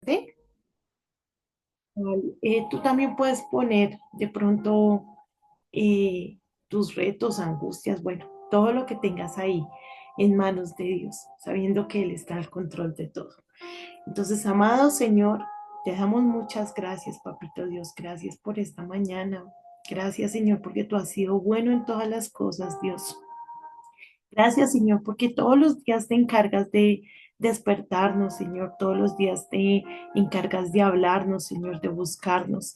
¿Sí? Vale. Tú también puedes poner de pronto eh, tus retos, angustias, bueno, todo lo que tengas ahí en manos de Dios, sabiendo que Él está al control de todo. Entonces, amado Señor, te damos muchas gracias, Papito Dios, gracias por esta mañana. Gracias, Señor, porque tú has sido bueno en todas las cosas, Dios. Gracias, Señor, porque todos los días te encargas de despertarnos, Señor. Todos los días te encargas de hablarnos, Señor, de buscarnos.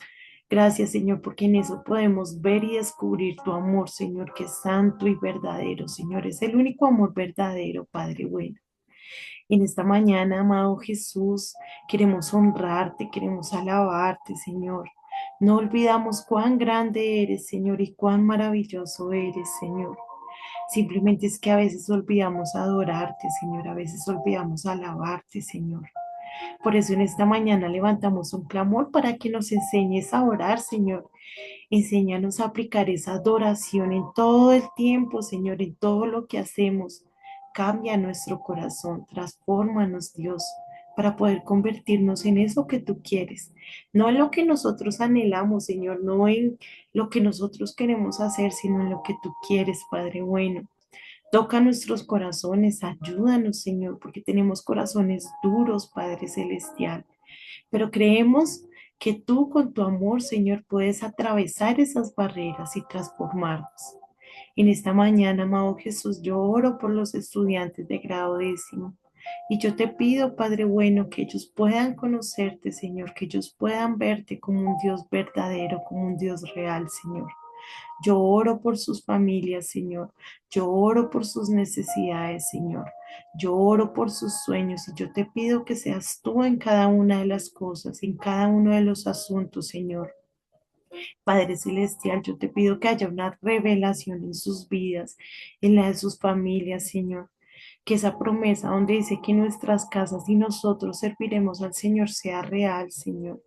Gracias, Señor, porque en eso podemos ver y descubrir tu amor, Señor, que es santo y verdadero, Señor. Es el único amor verdadero, Padre bueno. En esta mañana, amado Jesús, queremos honrarte, queremos alabarte, Señor. No olvidamos cuán grande eres, Señor, y cuán maravilloso eres, Señor. Simplemente es que a veces olvidamos adorarte, Señor, a veces olvidamos alabarte, Señor. Por eso en esta mañana levantamos un clamor para que nos enseñes a orar, Señor. Enséñanos a aplicar esa adoración en todo el tiempo, Señor, en todo lo que hacemos. Cambia nuestro corazón, transfórmanos, Dios, para poder convertirnos en eso que tú quieres. No en lo que nosotros anhelamos, Señor, no en lo que nosotros queremos hacer, sino en lo que tú quieres, Padre bueno. Toca nuestros corazones, ayúdanos, Señor, porque tenemos corazones duros, Padre Celestial. Pero creemos que tú con tu amor, Señor, puedes atravesar esas barreras y transformarnos. En esta mañana, amado Jesús, yo oro por los estudiantes de grado décimo. Y yo te pido, Padre bueno, que ellos puedan conocerte, Señor, que ellos puedan verte como un Dios verdadero, como un Dios real, Señor. Yo oro por sus familias, Señor. Yo oro por sus necesidades, Señor. Yo oro por sus sueños y yo te pido que seas tú en cada una de las cosas, en cada uno de los asuntos, Señor. Padre Celestial, yo te pido que haya una revelación en sus vidas, en la de sus familias, Señor. Que esa promesa donde dice que nuestras casas y nosotros serviremos al Señor sea real, Señor.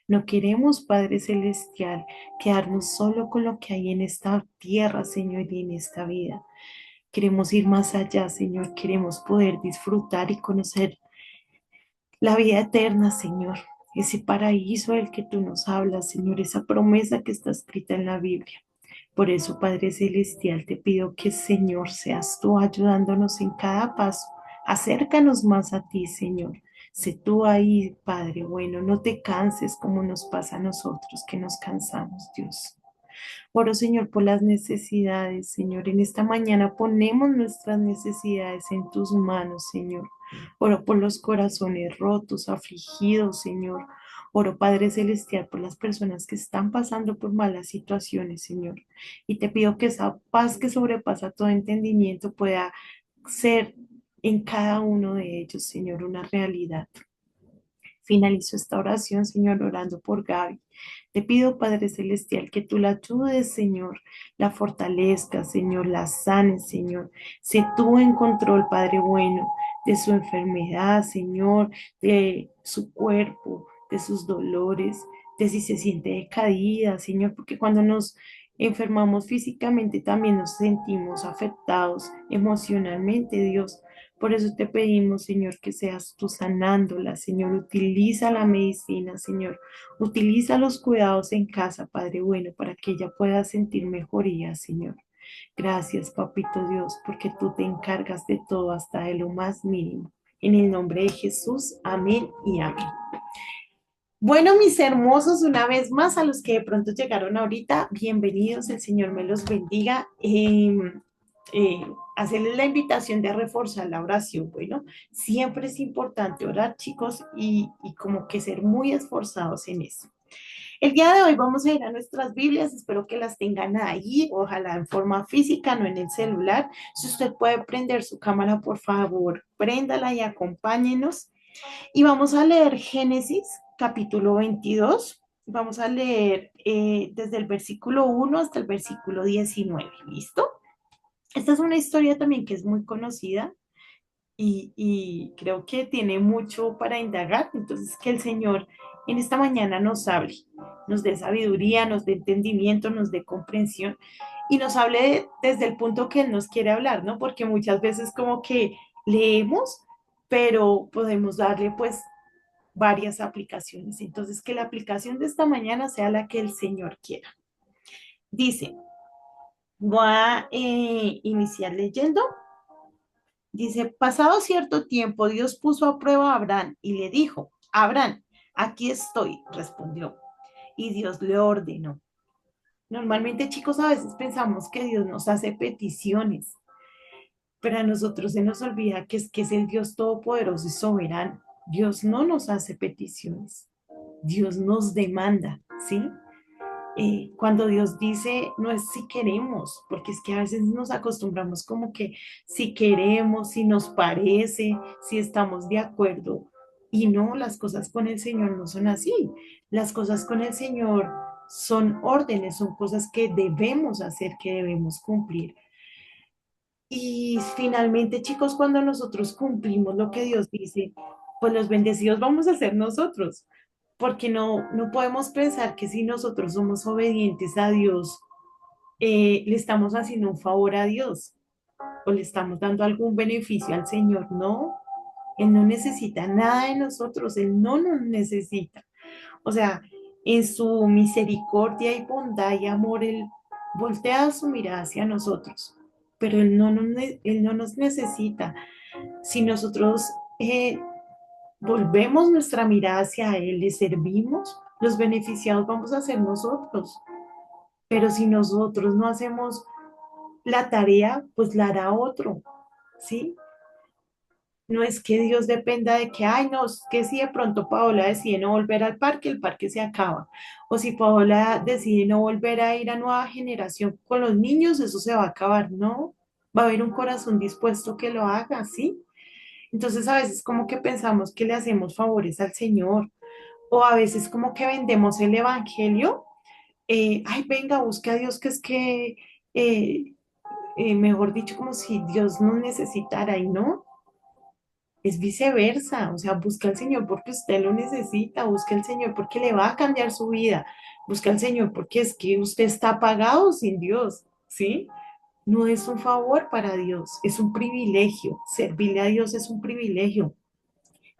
No queremos, Padre Celestial, quedarnos solo con lo que hay en esta tierra, Señor, y en esta vida. Queremos ir más allá, Señor. Queremos poder disfrutar y conocer la vida eterna, Señor. Ese paraíso del que tú nos hablas, Señor, esa promesa que está escrita en la Biblia. Por eso, Padre Celestial, te pido que, Señor, seas tú ayudándonos en cada paso. Acércanos más a ti, Señor. Sé tú ahí, Padre bueno, no te canses como nos pasa a nosotros, que nos cansamos, Dios. Oro, Señor, por las necesidades, Señor. En esta mañana ponemos nuestras necesidades en tus manos, Señor. Oro por los corazones rotos, afligidos, Señor. Oro, Padre Celestial, por las personas que están pasando por malas situaciones, Señor. Y te pido que esa paz que sobrepasa todo entendimiento pueda ser en cada uno de ellos, Señor, una realidad. Finalizo esta oración, Señor, orando por Gaby. Te pido, Padre Celestial, que tú la ayudes, Señor, la fortalezcas, Señor, la sanes, Señor. Sé tú en control, Padre bueno, de su enfermedad, Señor, de su cuerpo, de sus dolores, de si se siente decaída, Señor, porque cuando nos enfermamos físicamente también nos sentimos afectados emocionalmente, Dios. Por eso te pedimos, Señor, que seas tú sanándola, Señor. Utiliza la medicina, Señor. Utiliza los cuidados en casa, Padre bueno, para que ella pueda sentir mejoría, Señor. Gracias, Papito Dios, porque tú te encargas de todo hasta de lo más mínimo. En el nombre de Jesús, amén y amén. Bueno, mis hermosos, una vez más, a los que de pronto llegaron ahorita, bienvenidos, el Señor me los bendiga. Hacerles la invitación de reforzar la oración. Bueno, siempre es importante orar, chicos, y como que ser muy esforzados en eso. El día de hoy vamos a ir a nuestras Biblias, espero que las tengan ahí, ojalá en forma física, no en el celular. Si usted puede prender su cámara, por favor, préndala y acompáñenos. Y vamos a leer Génesis capítulo 22. Vamos a leer desde el versículo 1 hasta el versículo 19. ¿Listo? Esta es una historia también que es muy conocida y creo que tiene mucho para indagar. Entonces, que el Señor en esta mañana nos hable, nos dé sabiduría, nos dé entendimiento, nos dé comprensión y nos hable desde el punto que Él nos quiere hablar, ¿no? Porque muchas veces como que leemos, pero podemos darle pues varias aplicaciones. Entonces, que la aplicación de esta mañana sea la que el Señor quiera. Dice, voy a iniciar leyendo. Dice, pasado cierto tiempo, Dios puso a prueba a Abraham y le dijo, Abraham, aquí estoy, respondió. Y Dios le ordenó. Normalmente, chicos, a veces pensamos que Dios nos hace peticiones, pero a nosotros se nos olvida que es el Dios todopoderoso y soberano. Dios no nos hace peticiones, Dios nos demanda, ¿sí? Cuando Dios dice, no es si queremos, porque es que a veces nos acostumbramos como que si queremos, si nos parece, si estamos de acuerdo. Y no, las cosas con el Señor no son así. Las cosas con el Señor son órdenes, son cosas que debemos hacer, que debemos cumplir. Y finalmente, chicos, cuando nosotros cumplimos lo que Dios dice, pues los bendecidos vamos a ser nosotros, porque no podemos pensar que si nosotros somos obedientes a Dios, le estamos haciendo un favor a Dios o le estamos dando algún beneficio al Señor. No, Él no necesita nada de nosotros, Él no nos necesita. O sea, en su misericordia y bondad y amor, Él voltea su mirada hacia nosotros, pero Él no nos necesita. Si nosotros volvemos nuestra mirada hacia Él, le servimos, los beneficiados vamos a ser nosotros. Pero si nosotros no hacemos la tarea, pues la hará otro, ¿sí? No es que Dios dependa de que, ay, no, es que si de pronto Paola decide no volver al parque, el parque se acaba. O si Paola decide no volver a ir a nueva generación con los niños, eso se va a acabar. No, va a haber un corazón dispuesto que lo haga, ¿sí? Entonces a veces como que pensamos que le hacemos favores al Señor o a veces como que vendemos el evangelio. Ay, venga, busque a Dios, que es que, eh, mejor dicho, como si Dios no necesitara y no. Es viceversa, o sea, busca al Señor porque usted lo necesita, busca al Señor porque le va a cambiar su vida, busca al Señor porque es que usted está pagado sin Dios, ¿sí? No es un favor para Dios, es un privilegio. Servirle a Dios es un privilegio.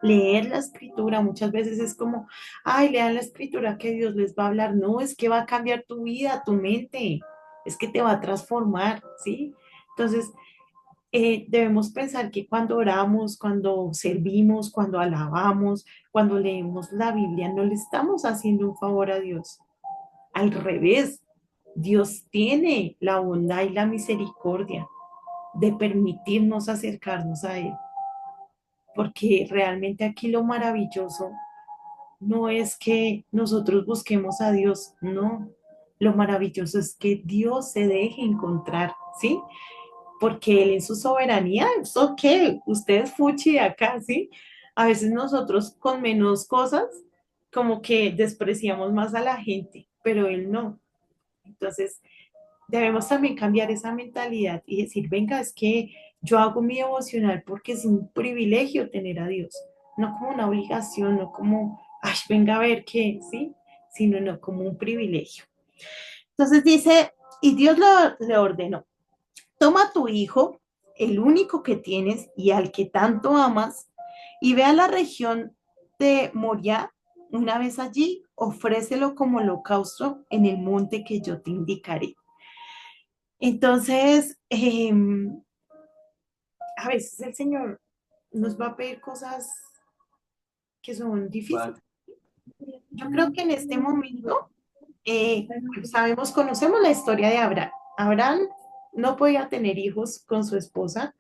Leer la escritura muchas veces es como, ay, lean la escritura que Dios les va a hablar. No, es que va a cambiar tu vida, tu mente, es que te va a transformar, ¿sí? Entonces, debemos pensar que cuando oramos, cuando servimos, cuando alabamos, cuando leemos la Biblia, no le estamos haciendo un favor a Dios. Al revés, Dios tiene la bondad y la misericordia de permitirnos acercarnos a Él, porque realmente aquí lo maravilloso no es que nosotros busquemos a Dios, no. Lo maravilloso es que Dios se deje encontrar, ¿sí? Porque Él en su soberanía es ok, usted es fuchi de acá, ¿sí? A veces nosotros con menos cosas como que despreciamos más a la gente, pero Él no. Entonces, debemos también cambiar esa mentalidad y decir, venga, es que yo hago mi devocional porque es un privilegio tener a Dios, no como una obligación, no como, ay, venga a ver qué, ¿sí? Sino no como un privilegio. Entonces dice, y Dios le ordenó, toma a tu hijo, el único que tienes y al que tanto amas, y ve a la región de Moria. Una vez allí, ofrécelo como holocausto en el monte que yo te indicaré. Entonces, a veces el Señor nos va a pedir cosas que son difíciles. Yo creo que en este momento sabemos, conocemos la historia de Abraham. Abraham no podía tener hijos con su esposa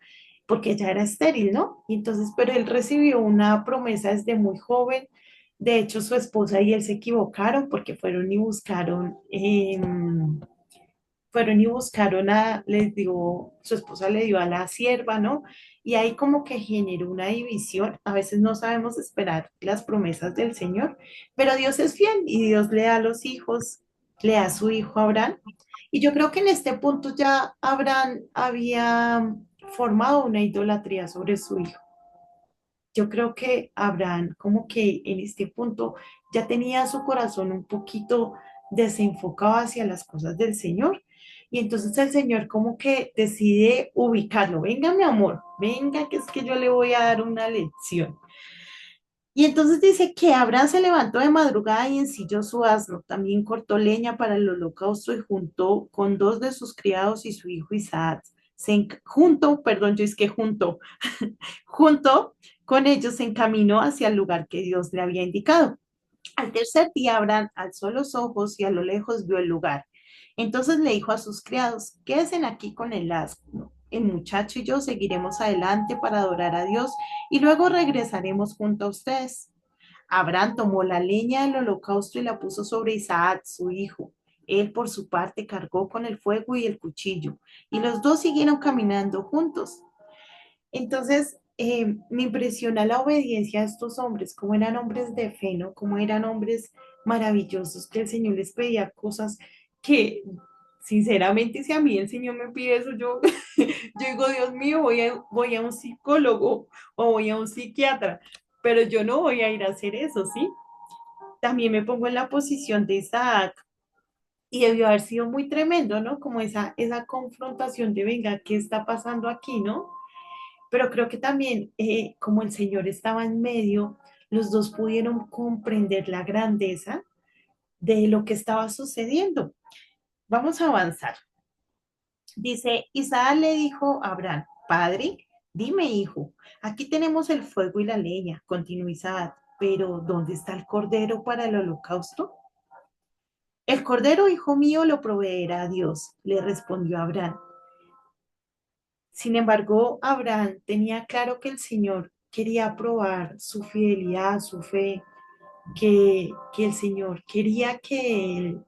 porque ella era estéril, ¿no? Y entonces, pero él recibió una promesa desde muy joven. De hecho, su esposa y él se equivocaron porque fueron y buscaron les dio, su esposa le dio a la sierva, ¿no? Y ahí como que generó una división. A veces no sabemos esperar las promesas del Señor, pero Dios es fiel y Dios le da a los hijos, le da a su hijo Abraham. Y yo creo que en este punto ya Abraham había formado una idolatría sobre su hijo. Yo creo que Abraham como que en este punto ya tenía su corazón un poquito desenfocado hacia las cosas del Señor. Y entonces el Señor como que decide ubicarlo. Venga, mi amor, venga, que es que yo le voy a dar una lección. Y entonces dice que Abraham se levantó de madrugada y ensilló su asno. También cortó leña para el holocausto y juntó con dos de sus criados y su hijo Isaac. Junto, perdón, yo es que junto con ellos se encaminó hacia el lugar que Dios le había indicado. Al tercer día Abraham alzó los ojos y a lo lejos vio el lugar. Entonces le dijo a sus criados, quédense aquí con el asno. El muchacho y yo seguiremos adelante para adorar a Dios y luego regresaremos junto a ustedes. Abraham tomó la leña del holocausto y la puso sobre Isaac, su hijo. Él, por su parte, cargó con el fuego y el cuchillo, y los dos siguieron caminando juntos. Entonces, me impresiona la obediencia de estos hombres, cómo eran hombres de fe, ¿no? Cómo eran hombres maravillosos, que el Señor les pedía cosas que, sinceramente, si a mí el Señor me pide eso, yo digo, Dios mío, voy a un psicólogo o voy a un psiquiatra, pero yo no voy a ir a hacer eso, ¿sí? También me pongo en la posición de Isaac y debió haber sido muy tremendo, ¿no? Como esa confrontación de, venga, ¿qué está pasando aquí, no? Pero creo que también, como el Señor estaba en medio, los dos pudieron comprender la grandeza de lo que estaba sucediendo. Vamos a avanzar. Dice, Isaac le dijo a Abraham, padre, dime, hijo, aquí tenemos el fuego y la leña, continuó Isaac, pero ¿dónde está el cordero para el holocausto? El cordero, hijo mío, lo proveerá Dios, le respondió Abraham. Sin embargo, Abraham tenía claro que el Señor quería probar su fidelidad, su fe, que el Señor quería que él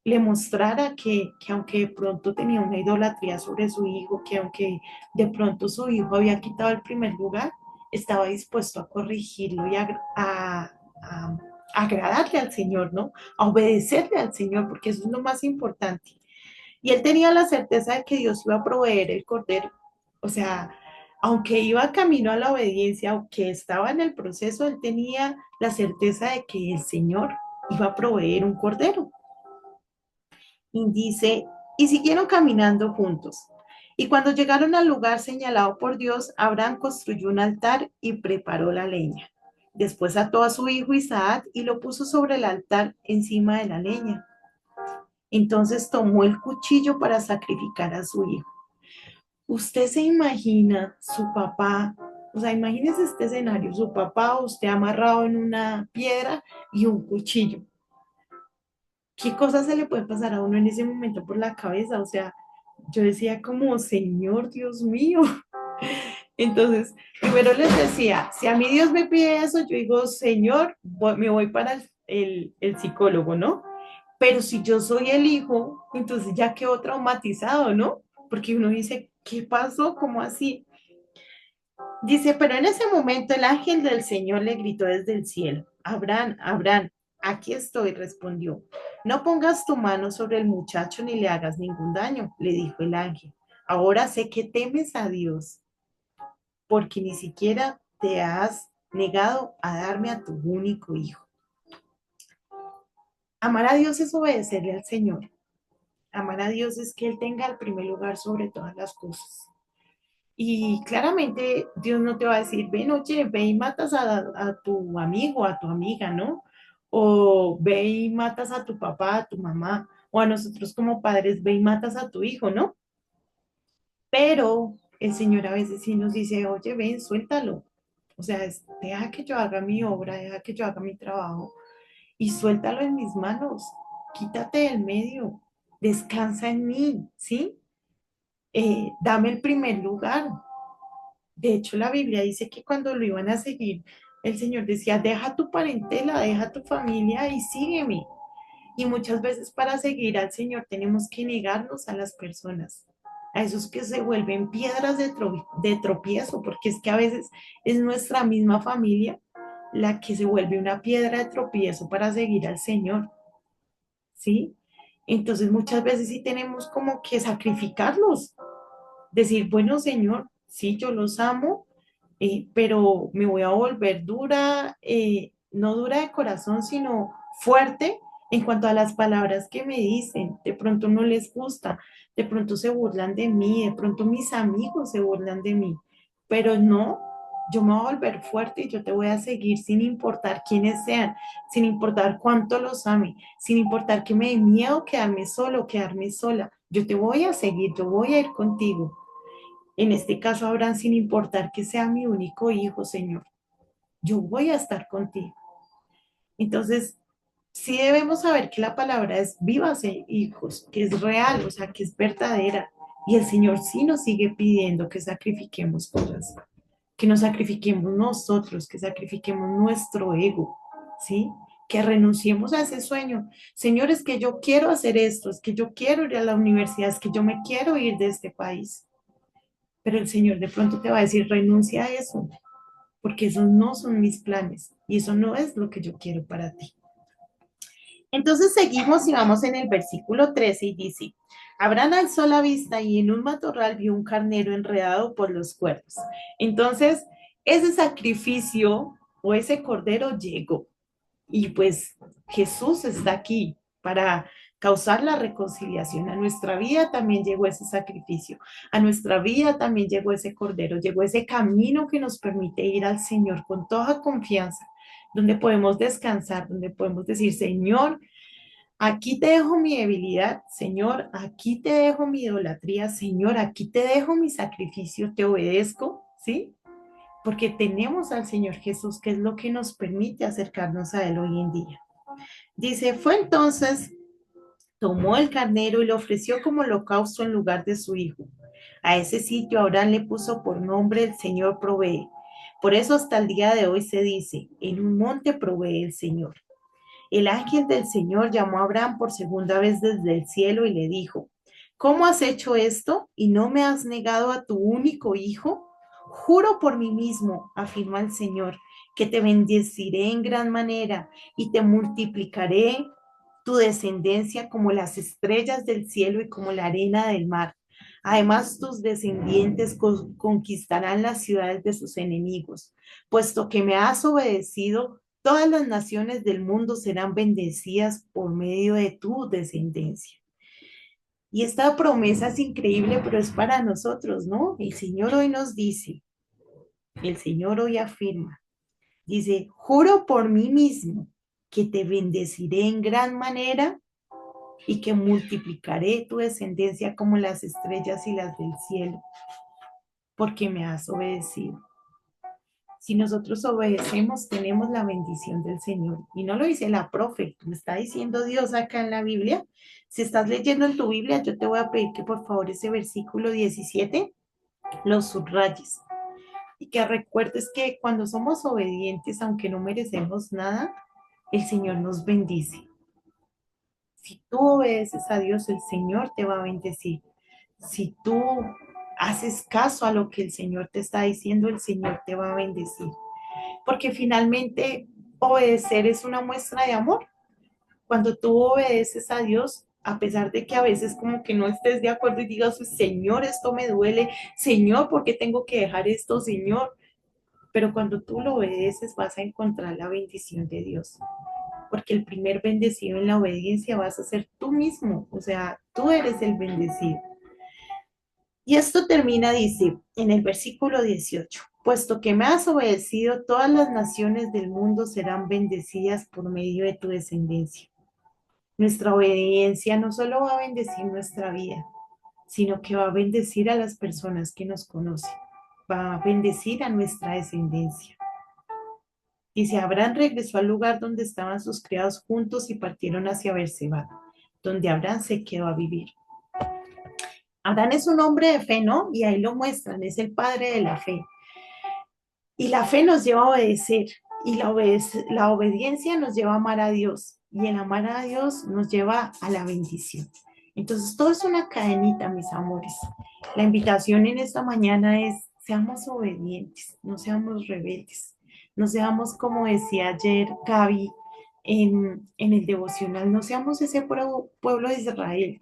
le mostrara que aunque de pronto tenía una idolatría sobre su hijo, que aunque de pronto su hijo había quitado el primer lugar, estaba dispuesto a corregirlo y a agradarle al Señor, ¿no? A obedecerle al Señor, porque eso es lo más importante. Y él tenía la certeza de que Dios iba a proveer el cordero. O sea, aunque iba camino a la obediencia, aunque estaba en el proceso, él tenía la certeza de que el Señor iba a proveer un cordero. Y dice, y siguieron caminando juntos. Y cuando llegaron al lugar señalado por Dios, Abraham construyó un altar y preparó la leña. Después ató a su hijo Isaac y lo puso sobre el altar encima de la leña. Entonces tomó el cuchillo para sacrificar a su hijo. Usted se imagina su papá, o sea, imagínese este escenario, su papá, usted amarrado en una piedra y un cuchillo. ¿Qué cosas se le puede pasar a uno en ese momento por la cabeza? O sea, yo decía como, Señor Dios mío. Entonces, primero les decía, si a mí Dios me pide eso, yo digo, Señor, me voy para el psicólogo, ¿no? Pero si yo soy el hijo, entonces ya quedo traumatizado, ¿no? Porque uno dice, ¿qué pasó? ¿Cómo así? Dice, pero en ese momento el ángel del Señor le gritó desde el cielo, Abraham, Abraham, aquí estoy, respondió. No pongas tu mano sobre el muchacho ni le hagas ningún daño, le dijo el ángel. Ahora sé que temes a Dios, porque ni siquiera te has negado a darme a tu único hijo. Amar a Dios es obedecerle al Señor. Amar a Dios es que Él tenga el primer lugar sobre todas las cosas. Y claramente Dios no te va a decir, ven, oye, ve y matas a tu amigo, a tu amiga, ¿no? O ve y matas a tu papá, a tu mamá, o a nosotros como padres, ve y matas a tu hijo, ¿no? Pero el Señor a veces sí nos dice, oye, ven, suéltalo. O sea, deja que yo haga mi obra, deja que yo haga mi trabajo y suéltalo en mis manos. Quítate del medio, descansa en mí, ¿sí? Dame el primer lugar. De hecho, la Biblia dice que cuando lo iban a seguir, el Señor decía, deja tu parentela, deja tu familia y sígueme. Y muchas veces para seguir al Señor tenemos que negarnos a las personas, a esos que se vuelven piedras de tropiezo, porque es que a veces es nuestra misma familia la que se vuelve una piedra de tropiezo para seguir al Señor, ¿sí? Entonces muchas veces sí tenemos como que sacrificarlos, decir, bueno, Señor, sí, yo los amo, pero me voy a volver dura, no dura de corazón, sino fuerte en cuanto a las palabras que me dicen. De pronto no les gusta, de pronto se burlan de mí, de pronto mis amigos se burlan de mí, pero no. yo me voy a volver fuerte y yo te voy a seguir sin importar quiénes sean, sin importar cuánto los ame, sin importar que me dé miedo quedarme solo, quedarme sola. Yo te voy a seguir, yo voy a ir contigo. En este caso, Abraham, sin importar que sea mi único hijo, Señor, yo voy a estar contigo. Entonces, sí debemos saber que la palabra es vivas, hijos, que es real, o sea, que es verdadera. Y el Señor sí nos sigue pidiendo que sacrifiquemos cosas, que nos sacrifiquemos nosotros, que sacrifiquemos nuestro ego, ¿sí? Que renunciemos a ese sueño. Señor, es que yo quiero hacer esto, es que yo quiero ir a la universidad, es que yo me quiero ir de este país. Pero el Señor de pronto te va a decir, renuncia a eso, porque esos no son mis planes y eso no es lo que yo quiero para ti. Entonces seguimos y vamos en el versículo 13 y dice, Abraham alzó la vista y en un matorral vio un carnero enredado por los cuernos. Entonces, ese sacrificio o ese cordero llegó y pues Jesús está aquí para causar la reconciliación. A nuestra vida también llegó ese sacrificio, a nuestra vida también llegó ese cordero, llegó ese camino que nos permite ir al Señor con toda confianza, donde podemos descansar, donde podemos decir, Señor, aquí te dejo mi debilidad, Señor, aquí te dejo mi idolatría, Señor, aquí te dejo mi sacrificio, te obedezco, ¿sí? Porque tenemos al Señor Jesús, que es lo que nos permite acercarnos a Él hoy en día. Dice, fue entonces, tomó el carnero y lo ofreció como holocausto en lugar de su hijo. A ese sitio Abraham le puso por nombre el Señor provee. Por eso hasta el día de hoy se dice, en un monte provee el Señor. El ángel del Señor llamó a Abraham por segunda vez desde el cielo y le dijo, ¿cómo has hecho esto y no me has negado a tu único hijo? Juro por mí mismo, afirma el Señor, que te bendeciré en gran manera y te multiplicaré tu descendencia como las estrellas del cielo y como la arena del mar. Además, tus descendientes conquistarán las ciudades de sus enemigos. Puesto que me has obedecido, todas las naciones del mundo serán bendecidas por medio de tu descendencia. Y esta promesa es increíble, pero es para nosotros, ¿no? El Señor hoy nos dice, el Señor hoy afirma, dice, juro por mí mismo que te bendeciré en gran manera y que multiplicaré tu descendencia como las estrellas y las del cielo, porque me has obedecido. Si nosotros obedecemos, tenemos la bendición del Señor. Y no lo dice la profe, lo está diciendo Dios acá en la Biblia. Si estás leyendo en tu Biblia, yo te voy a pedir que por favor ese versículo 17 lo subrayes y que recuerdes que cuando somos obedientes, aunque no merecemos nada, el Señor nos bendice. Si tú obedeces a Dios, el Señor te va a bendecir. Si tú haces caso a lo que el Señor te está diciendo, el Señor te va a bendecir. Porque finalmente obedecer es una muestra de amor. Cuando tú obedeces a Dios, a pesar de que a veces como que no estés de acuerdo y digas, Señor, esto me duele, Señor, ¿por qué tengo que dejar esto, Señor? Pero cuando tú lo obedeces vas a encontrar la bendición de Dios, porque el primer bendecido en la obediencia vas a ser tú mismo, o sea, tú eres el bendecido. Y esto termina, dice, en el versículo 18, puesto que me has obedecido, todas las naciones del mundo serán bendecidas por medio de tu descendencia. Nuestra obediencia no solo va a bendecir nuestra vida, sino que va a bendecir a las personas que nos conocen, va a bendecir a nuestra descendencia. Dice, Abraham regresó al lugar donde estaban sus criados juntos y partieron hacia Berseba, donde Abraham se quedó a vivir. Adán es un hombre de fe, ¿no? Y ahí lo muestran, es el padre de la fe. Y la fe nos lleva a obedecer y la obediencia nos lleva a amar a Dios y el amar a Dios nos lleva a la bendición. Entonces, todo es una cadenita, mis amores. La invitación en esta mañana es, seamos obedientes, no seamos rebeldes, no seamos, como decía ayer Gaby en el devocional, no seamos ese pueblo de Israel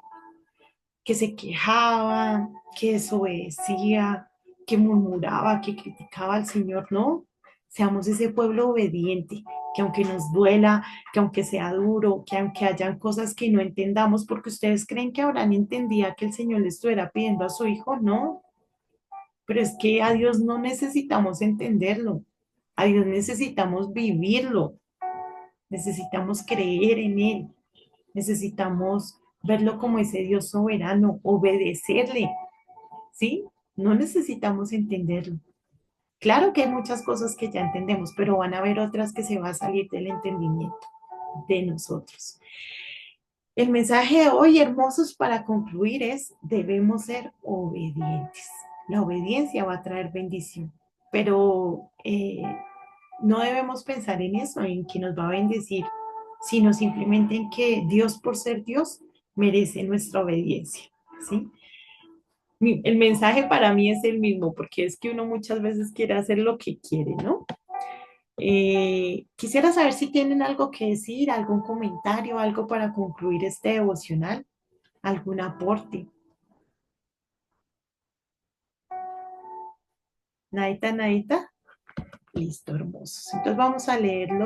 que se quejaba, que desobedecía, que murmuraba, que criticaba al Señor, no. Seamos ese pueblo obediente, que aunque nos duela, que aunque sea duro, que aunque hayan cosas que no entendamos, porque ustedes creen que Abraham entendía que el Señor le estuviera pidiendo a su hijo, no. pero es que a Dios no necesitamos entenderlo, a Dios necesitamos vivirlo, necesitamos creer en Él, necesitamos verlo como ese Dios soberano, obedecerle, ¿sí? No necesitamos entenderlo. Claro que hay muchas cosas que ya entendemos, pero van a haber otras que se va a salir del entendimiento de nosotros. El mensaje de hoy, hermosos, para concluir es, debemos ser obedientes. La obediencia va a traer bendición, pero no debemos pensar en eso, en que nos va a bendecir, sino simplemente en que Dios, por ser Dios, merece nuestra obediencia, ¿sí? El mensaje para mí es el mismo, porque es que uno muchas veces quiere hacer lo que quiere, ¿no? Quisiera saber si tienen algo que decir, algún comentario, algo para concluir este devocional, algún aporte. Nadita, nadita. Listo, hermosos. Entonces vamos a leerlo.